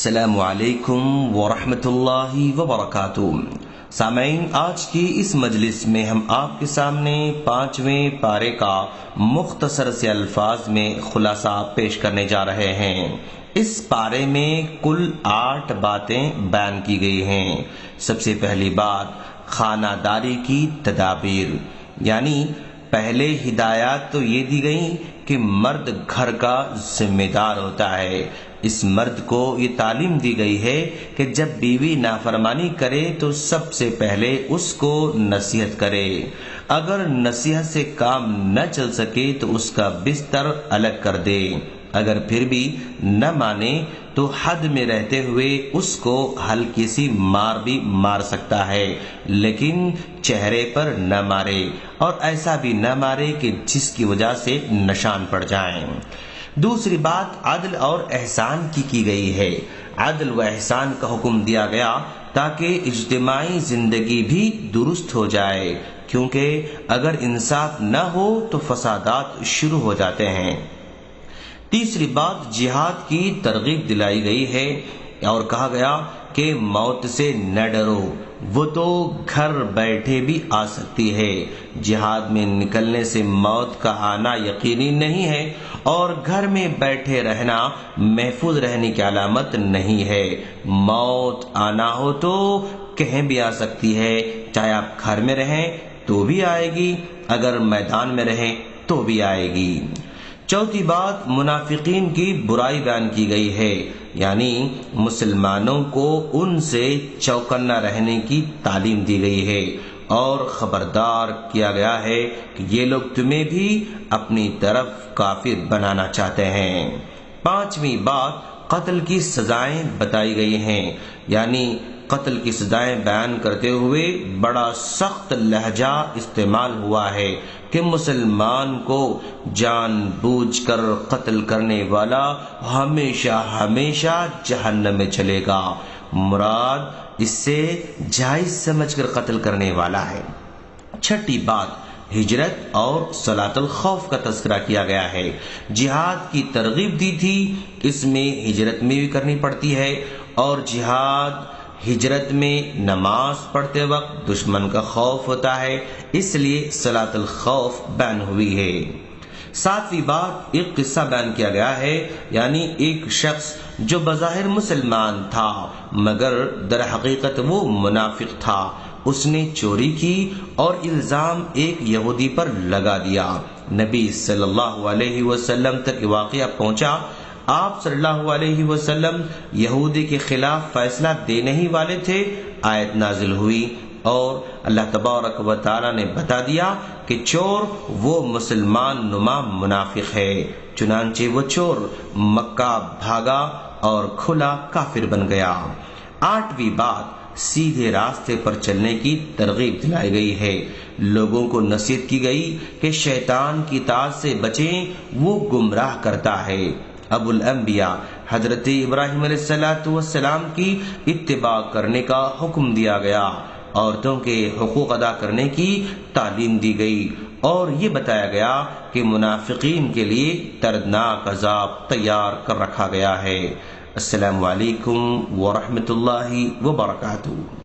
السلام علیکم ورحمۃ اللہ وبرکاتہ۔ سامعین، آج کی اس مجلس میں ہم آپ کے سامنے 5ویں پارے کا مختصر سے الفاظ میں خلاصہ پیش کرنے جا رہے ہیں۔ اس پارے میں کل 8 باتیں بیان کی گئی ہیں۔ سب سے پہلی بات خانہ داری کی تدابیر، یعنی پہلے ہدایات تو یہ دی گئیں کہ مرد گھر کا ذمہ دار ہوتا ہے۔ اس مرد کو یہ تعلیم دی گئی ہے کہ جب بیوی نافرمانی کرے تو سب سے پہلے اس کو نصیحت کرے۔ اگر نصیحت سے کام نہ چل سکے تو اس کا بستر الگ کر دے۔ اگر پھر بھی نہ مانے تو حد میں رہتے ہوئے اس کو ہلکی سی مار بھی مار سکتا ہے، لیکن چہرے پر نہ مارے، اور ایسا بھی نہ مارے کہ جس کی وجہ سے نشان پڑ جائیں۔ دوسری بات عدل اور احسان کی گئی ہے۔ عدل و احسان کا حکم دیا گیا تاکہ اجتماعی زندگی بھی درست ہو جائے، کیونکہ اگر انصاف نہ ہو تو فسادات شروع ہو جاتے ہیں۔ تیسری بات جہاد کی ترغیب دلائی گئی ہے اور کہا گیا کہ موت سے نہ ڈرو، وہ تو گھر بیٹھے بھی آ سکتی ہے۔ جہاد میں نکلنے سے موت کا آنا یقینی نہیں ہے، اور گھر میں بیٹھے رہنا محفوظ رہنے کی علامت نہیں ہے۔ موت آنا ہو تو کہیں بھی آ سکتی ہے، چاہے آپ گھر میں رہیں تو بھی آئے گی، اگر میدان میں رہیں تو بھی آئے گی۔ چوتھی بات منافقین کی برائی بیان کی گئی ہے، یعنی مسلمانوں کو ان سے چوکنا رہنے کی تعلیم دی گئی ہے، اور خبردار کیا گیا ہے کہ یہ لوگ تمہیں بھی اپنی طرف کافر بنانا چاہتے ہیں۔ پانچویں بات قتل کی سزائیں بتائی گئی ہیں، یعنی قتل کی سزائیں بیان کرتے ہوئے بڑا سخت لہجہ استعمال ہوا ہے کہ مسلمان کو جان بوجھ کر قتل کرنے والا ہمیشہ ہمیشہ جہنم میں چلے گا۔ مراد اس سے جائز سمجھ کر قتل کرنے والا ہے۔ چھٹی بات ہجرت اور صلاۃ الخوف کا تذکرہ کیا گیا ہے۔ جہاد کی ترغیب دی تھی، اس میں ہجرت میں بھی کرنی پڑتی ہے، اور ہجرت میں نماز پڑھتے وقت دشمن کا خوف ہوتا ہے، اس لیے صلاۃ الخوف بیان ہوئی ہے۔ ساتویں بات ایک قصہ بیان کیا گیا ہے، یعنی ایک شخص جو بظاہر مسلمان تھا مگر در حقیقت وہ منافق تھا، اس نے چوری کی اور الزام ایک یہودی پر لگا دیا۔ نبی صلی اللہ علیہ وسلم تک واقعہ پہنچا۔ آپ صلی اللہ علیہ وسلم یہودی کے خلاف فیصلہ دینے ہی والے تھے، آیت نازل ہوئی اور اللہ تبارک و تعالی نے بتا دیا کہ چور وہ مسلمان نما منافق ہے، چنانچہ وہ چور مکہ بھاگا اور کھلا کافر بن گیا۔ آٹھویں بات سیدھے راستے پر چلنے کی ترغیب دلائی گئی ہے۔ لوگوں کو نصیحت کی گئی کہ شیطان کی اطاعت سے بچیں، وہ گمراہ کرتا ہے۔ ابو الانبیاء حضرت ابراہیم علیہ السلام کی اتباع کرنے کا حکم دیا گیا، عورتوں کے حقوق ادا کرنے کی تعلیم دی گئی، اور یہ بتایا گیا کہ منافقین کے لیے دردناک عذاب تیار کر رکھا گیا ہے۔ السلام علیکم ورحمۃ اللہ وبرکاتہ۔